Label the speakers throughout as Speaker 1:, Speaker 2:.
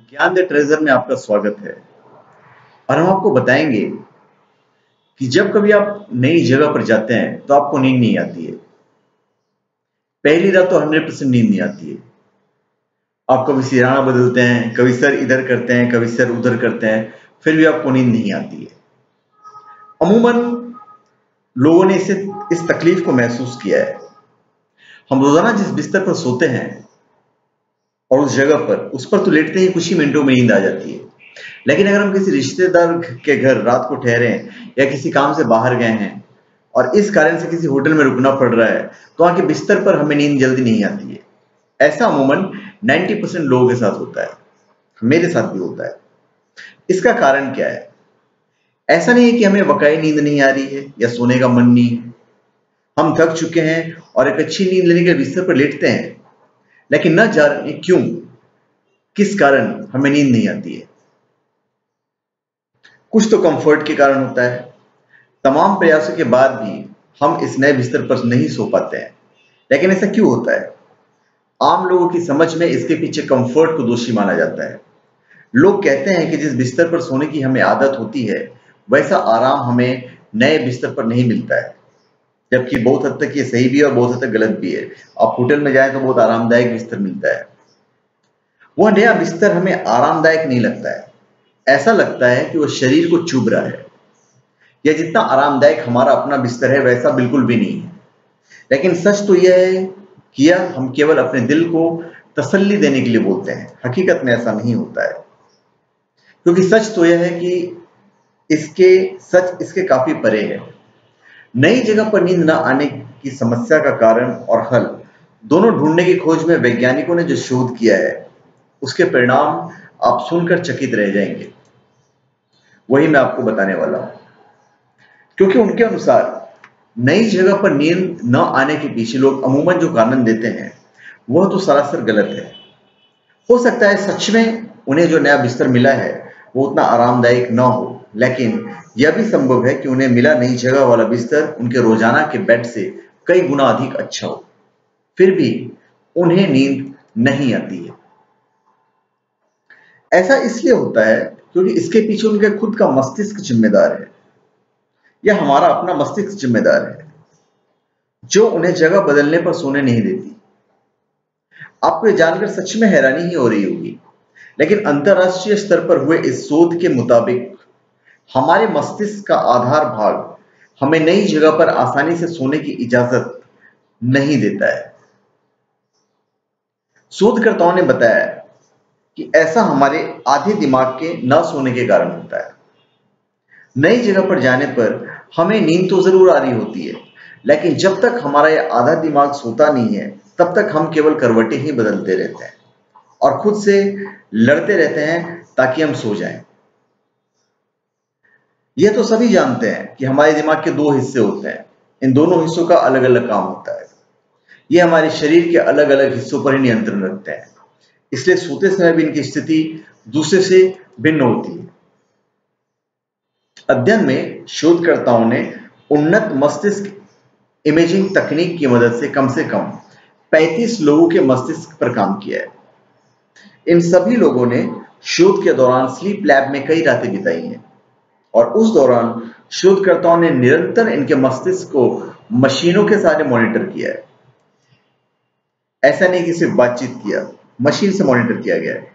Speaker 1: ज्ञान the treasure में आपका स्वागत है। और हम आपको बताएंगे कि जब कभी आप नई जगह पर जाते हैं तो आपको नींद नहीं आती है। पहली रात तो 100% नींद नहीं आती है। आप कभी सिरहाना बदलते हैं, कभी सर इधर करते हैं, कभी सर उधर करते हैं, फिर भी आपको नींद नहीं आती है। अमूमन लोगों ने इस तकलीफ को महसूस किया है। हम रोजाना जिस बिस्तर पर सोते हैं और उस जगह पर उस पर तो लेटते ही कुछ ही मिनटों में नींद आ जाती है। लेकिन अगर हम किसी रिश्तेदार के घर रात को ठहरे हैं या किसी काम से बाहर गए हैं और इस कारण से किसी होटल में रुकना पड़ रहा है, तो वहां के बिस्तर पर हमें नींद जल्दी नहीं आती है। ऐसा अमूमन 90% लोगों के साथ होता है। मेरे साथ भी होता है। इसका कारण क्या है? ऐसा नहीं है कि हमें वाकई नींद नहीं आ रही है या सोने का मन नहीं है। हम थक चुके हैं और एक अच्छी नींद लेने के बिस्तर पर लेटते हैं, लेकिन न जाने क्यों, किस कारण हमें नींद नहीं आती है। कुछ तो कंफर्ट के कारण होता है। तमाम प्रयासों के बाद भी हम इस नए बिस्तर पर नहीं सो पाते हैं। लेकिन ऐसा क्यों होता है? आम लोगों की समझ में इसके पीछे कंफर्ट को दोषी माना जाता है। लोग कहते हैं कि जिस बिस्तर पर सोने की हमें आदत होती है, वैसा आराम हमें नए बिस्तर पर नहीं मिलता है। जबकि बहुत हद तक ये सही भी है और बहुत हद तक गलत भी है। आप होटल में जाएं तो बहुत आरामदायक बिस्तर मिलता है। वह नया बिस्तर हमें आरामदायक नहीं लगता है। ऐसा लगता है कि वह शरीर को चुभ रहा है। यह जितना आरामदायक हमारा अपना बिस्तर है वैसा बिल्कुल भी नहीं है। लेकिन सच तो यह है कि यह हम केवल अपने दिल को तसल्ली देने के लिए बोलते हैं। हकीकत में ऐसा नहीं होता है। क्योंकि सच तो यह है कि इसके काफी परे है। नई जगह पर नींद न आने की समस्या का कारण और हल दोनों ढूंढने की खोज में वैज्ञानिकों ने जो शोध किया है, उसके परिणाम आप सुनकर चकित रह जाएंगे। वही मैं आपको बताने वाला हूं। क्योंकि उनके अनुसार नई जगह पर नींद न आने के पीछे लोग अमूमन जो कारण देते हैं, वह तो सरासर गलत है। हो सकता है सच में उन्हें जो नया बिस्तर मिला है वो उतना आरामदायक न हो, लेकिन यह भी संभव है कि उन्हें मिला नई जगह वाला बिस्तर उनके रोजाना के बेड से कई गुना अधिक अच्छा हो, फिर भी उन्हें नींद नहीं आती है। ऐसा इसलिए होता है क्योंकि इसके पीछे उनके खुद का मस्तिष्क जिम्मेदार है। यह हमारा अपना मस्तिष्क जिम्मेदार है, जो उन्हें जगह बदलने पर सोने नहीं देती। आपको यह जानकर सच में हैरानी ही हो रही होगी, लेकिन अंतरराष्ट्रीय स्तर पर हुए इस शोध के मुताबिक हमारे मस्तिष्क का आधार भाग हमें नई जगह पर आसानी से सोने की इजाजत नहीं देता है। शोधकर्ताओं ने बताया कि ऐसा हमारे आधे दिमाग के न सोने के कारण होता है। नई जगह पर जाने पर हमें नींद तो जरूर आ रही होती है, लेकिन जब तक हमारा यह आधा दिमाग सोता नहीं है, तब तक हम केवल करवटें ही बदलते रहते हैं और खुद से लड़ते रहते हैं ताकि हम सो जाएं। यह तो सभी जानते हैं कि हमारे दिमाग के दो हिस्से होते हैं। इन दोनों हिस्सों का अलग अलग काम होता है। ये हमारे शरीर के अलग अलग हिस्सों पर ही नियंत्रण रखते हैं। इसलिए सोते समय भी इनकी स्थिति दूसरे से भिन्न होती है। अध्ययन में शोधकर्ताओं ने उन्नत मस्तिष्क इमेजिंग तकनीक की मदद से कम 35 लोगों के मस्तिष्क पर काम किया है। इन सभी लोगों ने शोध के दौरान स्लीप लैब में कई रातें बिताई हैं और उस दौरान शोधकर्ताओं ने निरंतर इनके मस्तिष्क को मशीनों के सहारे मॉनिटर किया है। ऐसा नहीं कि सिर्फ बातचीत किया, मशीन से मॉनिटर किया गया है।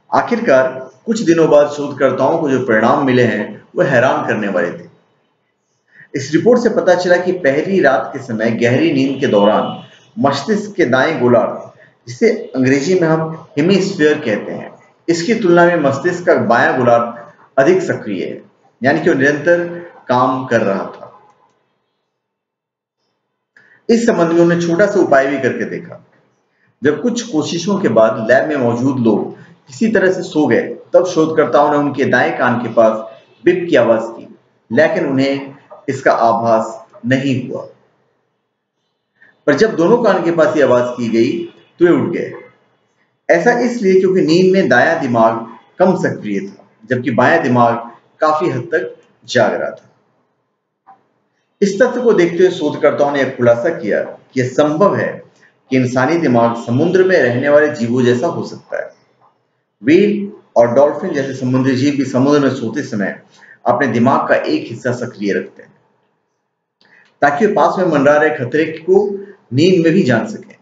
Speaker 1: आखिरकार कुछ दिनों बाद शोधकर्ताओं को जो परिणाम मिले हैं वह हैरान करने वाले थे। इस रिपोर्ट से पता चला कि पहली रात के समय गहरी नींद के दौरान मस्तिष्क के दाएं गोलार्ध, जिसे अंग्रेजी में हम हेमिस्फीयर कहते हैं, इसकी तुलना में मस्तिष्क का बायां गोलार्ध अधिक सक्रिय है, यानी कि वो निरंतर काम कर रहा था। इस संबंध में उन्होंने छोटा सा उपाय भी करके देखा। जब कुछ कोशिशों के बाद लैब में मौजूद लोग किसी तरह से सो गए, तब शोधकर्ताओं ने उनके दाएं कान के पास बिप की आवाज की, लेकिन उन्हें इसका आभास नहीं हुआ। पर जब दोनों कान के पास ये आवाज की गई तो वे उठ गए। ऐसा इसलिए क्योंकि नींद में दायां दिमाग कम सक्रिय था, जबकि बायां दिमाग काफी हद तक जाग रहा था। इस तथ्य को देखते हुए शोधकर्ताओं ने यह खुलासा किया कि यह संभव है कि इंसानी दिमाग समुद्र में रहने वाले जीवों जैसा हो सकता है। व्हेल और डॉल्फिन जैसे समुद्री जीव भी समुद्र में सोते समय अपने दिमाग का एक हिस्सा सक्रिय रखते हैं ताकि वे पास में मंडरा रहे खतरे को नींद में भी जान सकें।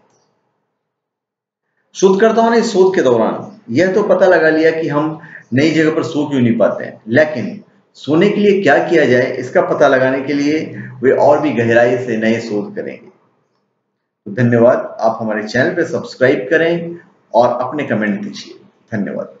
Speaker 1: शोधकर्ताओं ने इस शोध के दौरान यह तो पता लगा लिया कि हम नई जगह पर सो क्यों नहीं पाते हैं, लेकिन सोने के लिए क्या किया जाए इसका पता लगाने के लिए वे और भी गहराई से नए शोध करेंगे। तो धन्यवाद। आप हमारे चैनल पर सब्सक्राइब करें और अपने कमेंट दीजिए। धन्यवाद।